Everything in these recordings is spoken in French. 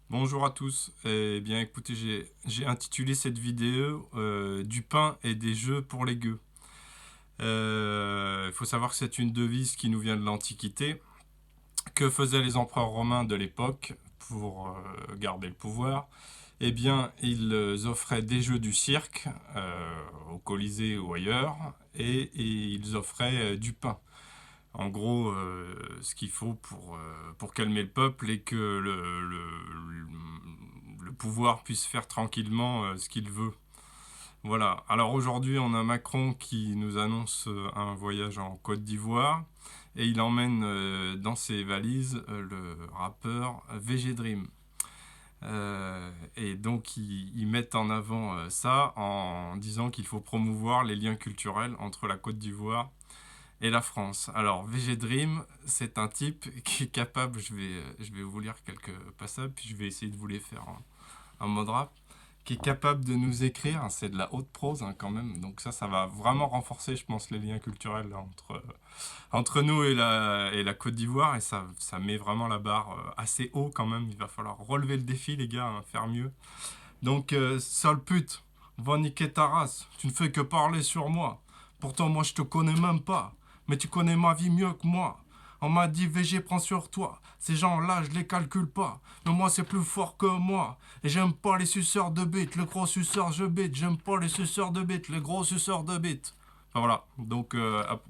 Bonjour à tous. Eh bien, écoutez, j'ai intitulé cette vidéo Du pain et des jeux pour les gueux. Il faut savoir que c'est une devise qui nous vient de l'Antiquité. Que faisaient les empereurs romains de l'époque pour garder le pouvoir? Eh bien, ils offraient des jeux du cirque au Colisée ou ailleurs et ils offraient du pain. En gros, ce qu'il faut pour calmer le peuple et que le pouvoir puisse faire tranquillement ce qu'il veut. Voilà. Alors aujourd'hui, on a Macron qui nous annonce un voyage en Côte d'Ivoire et il emmène dans ses valises le rappeur VG Dream. Et donc ils mettent en avant ça en disant qu'il faut promouvoir les liens culturels entre la Côte d'Ivoire et la France. Alors, VG Dream, c'est un type qui est capable, je vais vous lire quelques passages, puis je vais essayer de vous les faire en mode rap, qui est capable de nous écrire, hein, c'est de la haute prose quand même, donc ça va vraiment renforcer, je pense, les liens culturels là, entre nous et la Côte d'Ivoire, et ça met vraiment la barre assez haut quand même, il va falloir relever le défi les gars, hein, faire mieux. Donc, sale pute, va niquer ta race, tu ne fais que parler sur moi. Pourtant, moi, je te connais même pas. Mais tu connais ma vie mieux que moi. On m'a dit VG prends sur toi. Ces gens-là, je les calcule pas. Mais moi, c'est plus fort que moi. Et j'aime pas les suceurs de bite. Le gros suceur, je bite. J'aime pas les suceurs de bite. Les gros suceurs de bite. Enfin voilà. Donc,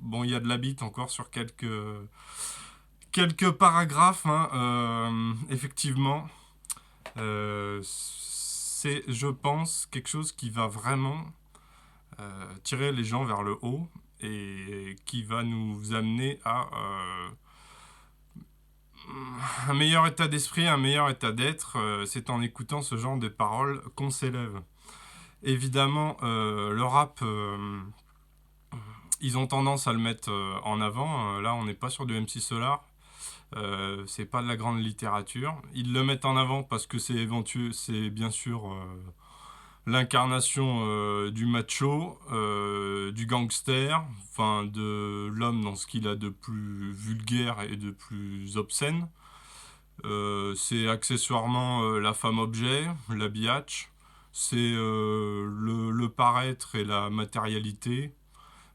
bon, il y a de la bite encore sur quelques paragraphes, hein, effectivement. C'est, je pense, quelque chose qui va vraiment tirer les gens vers le haut et qui va nous amener à un meilleur état d'esprit, un meilleur état d'être. C'est en écoutant ce genre de paroles qu'on s'élève. Évidemment, le rap, ils ont tendance à le mettre en avant. Là, on n'est pas sur du MC Solar. C'est pas de la grande littérature. Ils le mettent en avant parce que c'est bien sûr l'incarnation du macho, du gangster, enfin de l'homme dans ce qu'il a de plus vulgaire et de plus obscène. C'est accessoirement la femme objet, la biatch. C'est le paraître et la matérialité,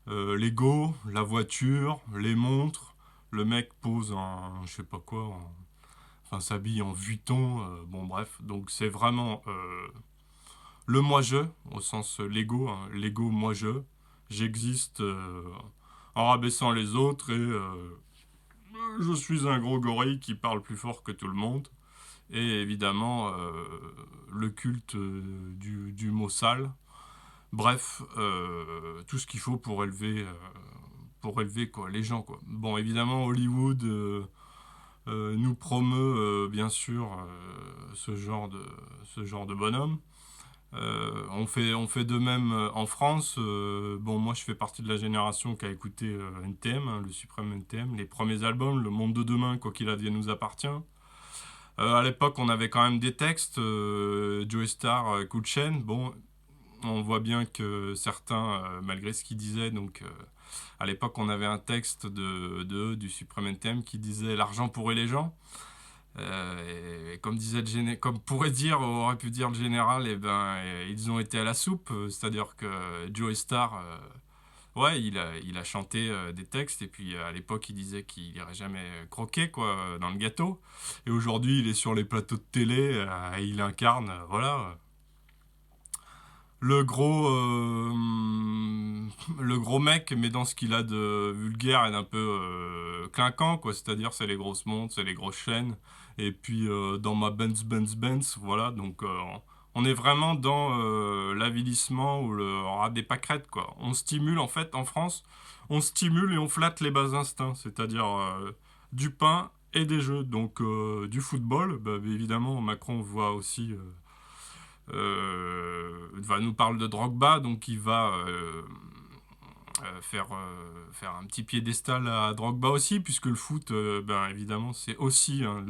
l'ego, la voiture, les montres. Le mec pose un, je sais pas quoi, enfin s'habille en Vuitton. Bon bref, donc c'est vraiment le moi-je, au sens l'ego, hein, l'ego moi-je. J'existe en rabaissant les autres et je suis un gros gorille qui parle plus fort que tout le monde. Et évidemment, le culte du mot sale. Bref, tout ce qu'il faut pour élever quoi, les gens. Quoi. Bon, évidemment, Hollywood nous promeut bien sûr ce genre de bonhomme. On fait de même en France. Bon, moi, je fais partie de la génération qui a écouté NTM, hein, le suprême NTM, les premiers albums, Le Monde de Demain, quoi qu'il advienne, nous appartient. À l'époque, on avait quand même des textes, Joe Star, Coup de chaîne. Bon, on voit bien que certains, malgré ce qu'ils disaient, donc à l'époque, on avait un texte du suprême NTM qui disait l'argent pourrait les gens. Et comme disait comme aurait pu dire le général, et ben ils ont été à la soupe, c'est-à-dire que Joe Star, ouais, il a chanté des textes et puis à l'époque il disait qu'il irait jamais croquer quoi dans le gâteau. Et aujourd'hui il est sur les plateaux de télé et il incarne, voilà, le gros mec, mais dans ce qu'il a de vulgaire et d'un peu clinquant, quoi. C'est-à-dire, c'est les grosses montres, c'est les grosses chaînes. Et puis, dans ma Benz, voilà. Donc, on est vraiment dans l'avilissement ou le rat des pâquerettes, quoi. On stimule, en fait, en France, on stimule et on flatte les bas instincts. C'est-à-dire du pain et des jeux. Donc, du football, bah, évidemment, Macron voit aussi nous parle de Drogba, donc il va faire un petit piédestal à Drogba aussi, puisque le foot, ben, évidemment, c'est aussi hein,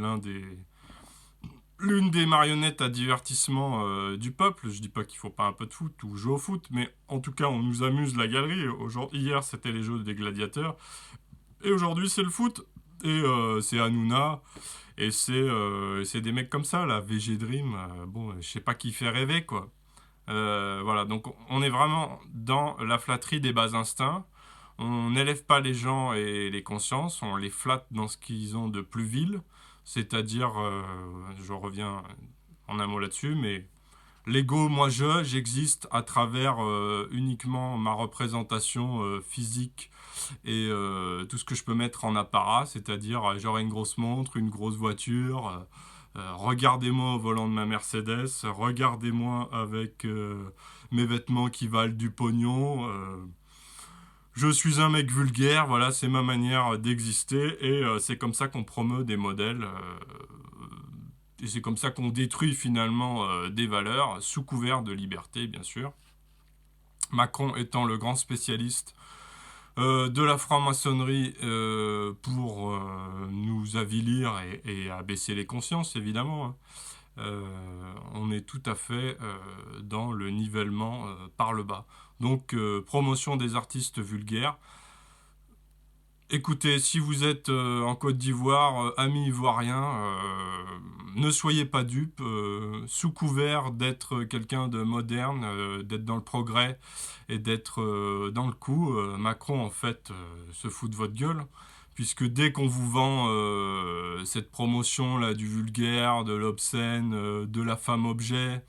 l'une des marionnettes à divertissement du peuple. Je dis pas qu'il faut pas un peu de foot ou jouer au foot, mais en tout cas, on nous amuse la galerie. Hier, c'était les jeux des gladiateurs, et aujourd'hui, c'est le foot. Et c'est Hanouna. Et c'est des mecs comme ça, là, VG Dream, bon, je sais pas qui fait rêver, quoi. Voilà, donc on est vraiment dans la flatterie des bas instincts. On n'élève pas les gens et les consciences, on les flatte dans ce qu'ils ont de plus vil. C'est-à-dire, je reviens en un mot là-dessus, mais l'ego, j'existe à travers uniquement ma représentation physique et tout ce que je peux mettre en apparat, c'est-à-dire j'aurai une grosse montre, une grosse voiture, regardez-moi au volant de ma Mercedes, regardez-moi avec mes vêtements qui valent du pognon, je suis un mec vulgaire, voilà, c'est ma manière d'exister et c'est comme ça qu'on promeut des modèles et c'est comme ça qu'on détruit finalement des valeurs sous couvert de liberté, bien sûr. Macron étant le grand spécialiste de la franc-maçonnerie pour nous avilir et abaisser les consciences, évidemment. Hein. On est tout à fait dans le nivellement par le bas. Donc, promotion des artistes vulgaires. Écoutez, si vous êtes en Côte d'Ivoire, amis ivoiriens, ne soyez pas dupes. Sous couvert d'être quelqu'un de moderne, d'être dans le progrès et d'être dans le coup, Macron en fait se fout de votre gueule. Puisque dès qu'on vous vend cette promotion là du vulgaire, de l'obscène, de la femme objet,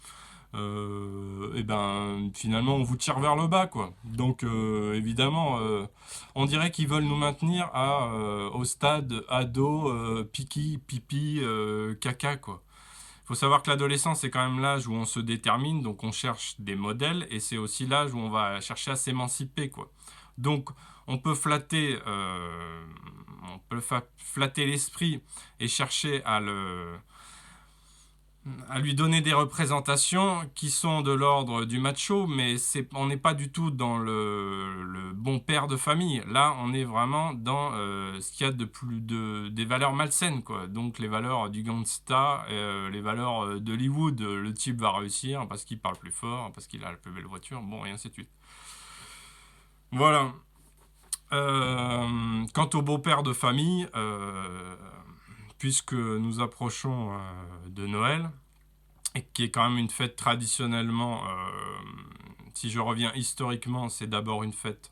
et ben finalement on vous tire vers le bas quoi. Donc évidemment on dirait qu'ils veulent nous maintenir au stade ado, pipi, caca quoi. Il faut savoir que l'adolescence c'est quand même l'âge où on se détermine, donc on cherche des modèles et c'est aussi l'âge où on va chercher à s'émanciper quoi. Donc on peut flatter l'esprit et chercher à lui donner des représentations qui sont de l'ordre du macho, mais on n'est pas du tout dans le bon père de famille. Là, on est vraiment dans ce qu'il y a des valeurs malsaines, quoi. Donc les valeurs du gangsta, les valeurs d'Hollywood. Le type va réussir parce qu'il parle plus fort, parce qu'il a la plus belle voiture, bon, et ainsi de suite. Voilà. Quant au beau-père de famille, puisque nous approchons de Noël, et qui est quand même une fête traditionnellement, si je reviens historiquement, c'est d'abord une fête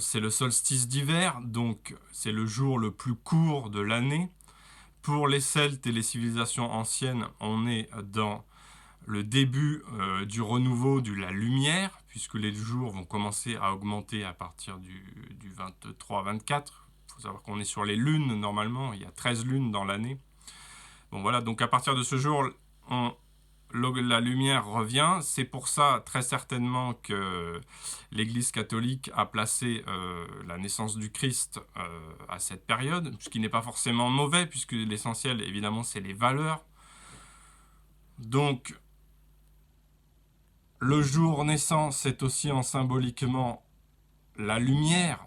c'est le solstice d'hiver, donc c'est le jour le plus court de l'année. Pour les Celtes et les civilisations anciennes, on est dans le début du renouveau de la lumière, puisque les jours vont commencer à augmenter à partir du 23-24. Il faut savoir qu'on est sur les lunes normalement, il y a 13 lunes dans l'année. Bon voilà, donc à partir de ce jour, la lumière revient. C'est pour ça très certainement que l'Église catholique a placé la naissance du Christ à cette période, ce qui n'est pas forcément mauvais, puisque l'essentiel évidemment c'est les valeurs. Donc le jour naissant, c'est aussi symboliquement la lumière,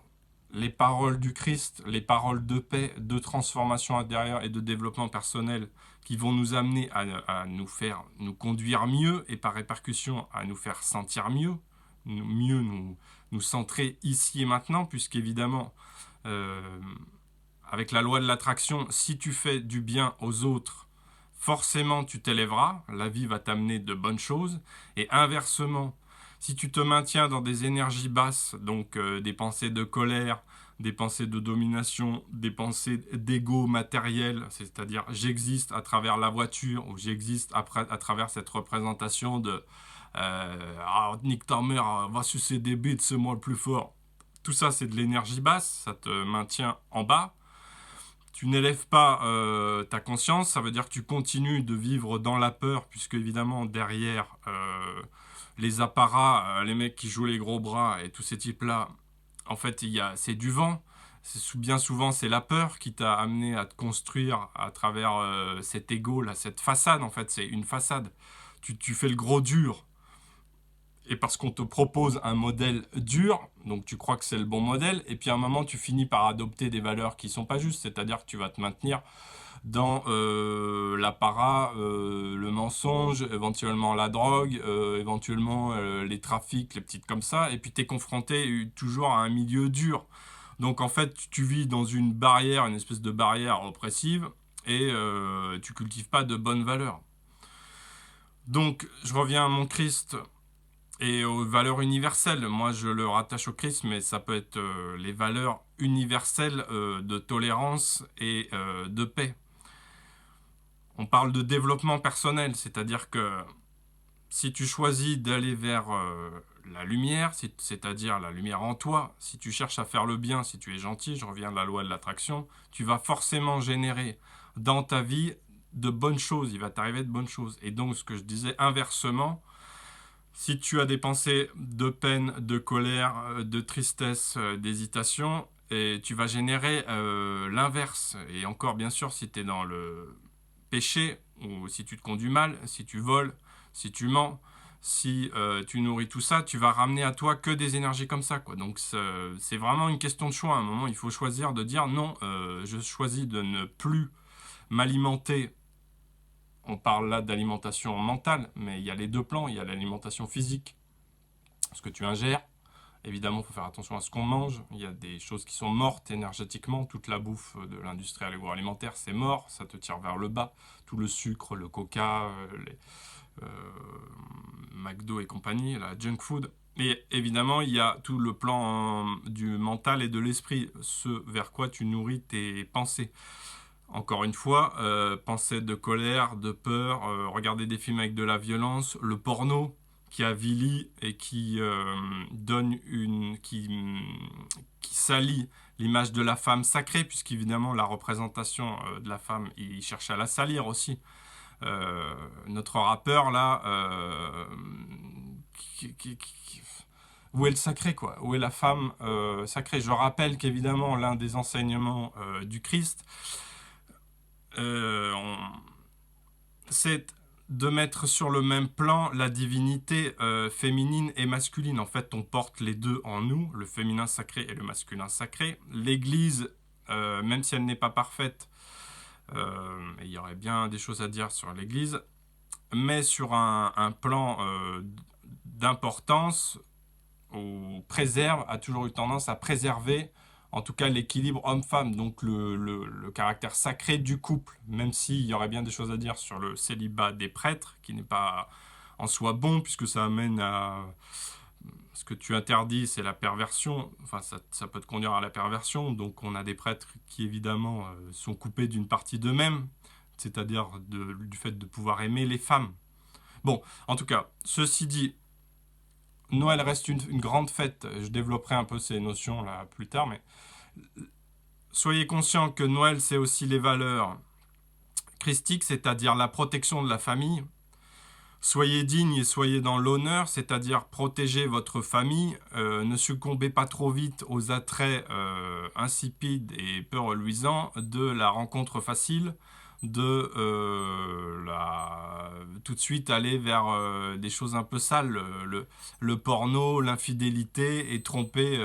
les paroles du Christ, les paroles de paix, de transformation intérieure et de développement personnel qui vont nous amener à nous conduire mieux et par répercussion à nous faire sentir mieux, nous centrer ici et maintenant, puisqu'évidemment, avec la loi de l'attraction, si tu fais du bien aux autres, forcément tu t'élèveras, la vie va t'amener de bonnes choses, et inversement, si tu te maintiens dans des énergies basses, donc des pensées de colère, des pensées de domination, des pensées d'ego matériel, c'est-à-dire j'existe à travers la voiture, ou j'existe à travers cette représentation de nique ta mère, va sucer des bites, c'est moi le plus fort. Tout ça c'est de l'énergie basse, ça te maintient en bas. Tu n'élèves pas ta conscience, ça veut dire que tu continues de vivre dans la peur, puisque évidemment derrière les apparats, les mecs qui jouent les gros bras et tous ces types-là, en fait, c'est du vent. Bien souvent, c'est la peur qui t'a amené à te construire à travers cet ego, là, cette façade, en fait, c'est une façade. Tu fais le gros dur. Et parce qu'on te propose un modèle dur, donc tu crois que c'est le bon modèle, et puis à un moment, tu finis par adopter des valeurs qui ne sont pas justes, c'est-à-dire que tu vas te maintenir dans l'apparat, le mensonge, éventuellement la drogue, éventuellement les trafics, les petites comme ça, et puis tu es confronté toujours à un milieu dur. Donc en fait, tu vis dans une barrière, une espèce de barrière oppressive, et tu cultives pas de bonnes valeurs. Donc je reviens à mon Christ et aux valeurs universelles. Moi je le rattache au Christ, mais ça peut être les valeurs universelles de tolérance et de paix. On parle de développement personnel, c'est-à-dire que si tu choisis d'aller vers la lumière, c'est-à-dire la lumière en toi, si tu cherches à faire le bien, si tu es gentil, je reviens à la loi de l'attraction, tu vas forcément générer dans ta vie de bonnes choses, il va t'arriver de bonnes choses. Et donc ce que je disais inversement, si tu as des pensées de peine, de colère, de tristesse, d'hésitation, et tu vas générer l'inverse. Et encore bien sûr si tu es dans le péché, ou si tu te conduis mal, si tu voles, si tu mens, si tu nourris tout ça, tu vas ramener à toi que des énergies comme ça, quoi. Donc c'est vraiment une question de choix. À un moment, il faut choisir de dire non, je choisis de ne plus m'alimenter. On parle là d'alimentation mentale, mais il y a les deux plans. Il y a l'alimentation physique, ce que tu ingères. Évidemment, il faut faire attention à ce qu'on mange. Il y a des choses qui sont mortes énergétiquement. Toute la bouffe de l'industrie agroalimentaire, c'est mort. Ça te tire vers le bas. Tout le sucre, le coca, les McDo et compagnie, la junk food. Et évidemment, il y a tout le plan du mental et de l'esprit, ce vers quoi tu nourris tes pensées. Encore une fois, pensées de colère, de peur, regarder des films avec de la violence, le porno qui avilit et qui donne qui salit l'image de la femme sacrée, puisqu'évidemment la représentation de la femme, il cherche à la salir aussi. Notre rappeur là, où est le sacré, quoi? Où est la femme sacrée? Je rappelle qu'évidemment l'un des enseignements du Christ, c'est de mettre sur le même plan la divinité féminine et masculine. En fait, on porte les deux en nous, le féminin sacré et le masculin sacré. L'Église, même si elle n'est pas parfaite, il y aurait bien des choses à dire sur l'Église, mais sur un plan d'importance, a toujours eu tendance à préserver en tout cas l'équilibre homme-femme, donc le caractère sacré du couple, même s'il y aurait bien des choses à dire sur le célibat des prêtres, qui n'est pas en soi bon, puisque ça amène à... Ce que tu interdis, c'est la perversion, enfin ça peut te conduire à la perversion, donc on a des prêtres qui évidemment sont coupés d'une partie d'eux-mêmes, c'est-à-dire du fait de pouvoir aimer les femmes. Bon, en tout cas, ceci dit, Noël reste une grande fête. Je développerai un peu ces notions là plus tard, mais soyez conscients que Noël, c'est aussi les valeurs christiques, c'est-à-dire la protection de la famille. Soyez dignes et soyez dans l'honneur, c'est-à-dire protégez votre famille. Ne succombez pas trop vite aux attraits insipides et peu reluisants de la rencontre facile, de tout de suite aller vers des choses un peu sales, le porno, l'infidélité et tromper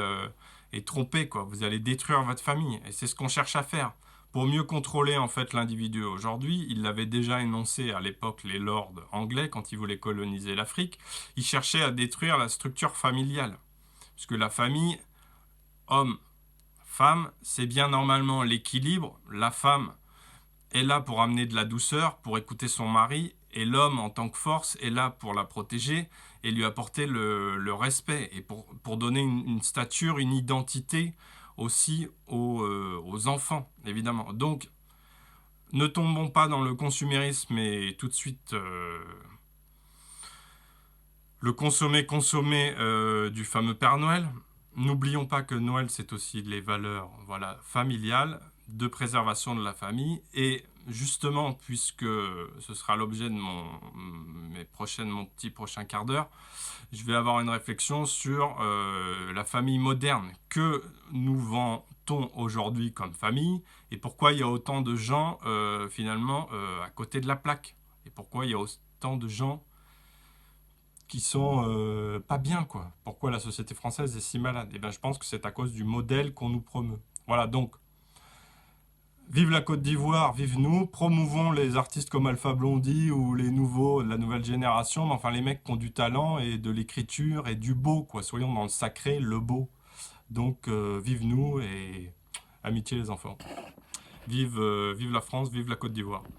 quoi. Vous allez détruire votre famille et c'est ce qu'on cherche à faire. Pour mieux contrôler en fait l'individu aujourd'hui, il l'avait déjà énoncé à l'époque les lords anglais quand ils voulaient coloniser l'Afrique, ils cherchaient à détruire la structure familiale. Puisque la famille, homme, femme, c'est bien normalement l'équilibre. La femme est là pour amener de la douceur, pour écouter son mari, et l'homme en tant que force est là pour la protéger et lui apporter le respect et pour donner une stature, une identité aussi aux enfants, évidemment. Donc, ne tombons pas dans le consumérisme et tout de suite le consommer du fameux Père Noël. N'oublions pas que Noël, c'est aussi les valeurs familiales, de préservation de la famille. Et justement, puisque ce sera l'objet de mon petit prochain quart d'heure, je vais avoir une réflexion sur la famille moderne. Que nous vend-on aujourd'hui comme famille et pourquoi il y a autant de gens finalement à côté de la plaque? Et pourquoi il y a autant de gens qui sont pas bien, quoi? Pourquoi la société française est si malade? Et bien, je pense que c'est à cause du modèle qu'on nous promeut. Voilà, donc, vive la Côte d'Ivoire, vive nous, promouvons les artistes comme Alpha Blondy ou les nouveaux de la nouvelle génération, mais enfin les mecs qui ont du talent et de l'écriture et du beau, quoi. Soyons dans le sacré, le beau. Donc, vive nous et amitié les enfants. Vive la France, vive la Côte d'Ivoire.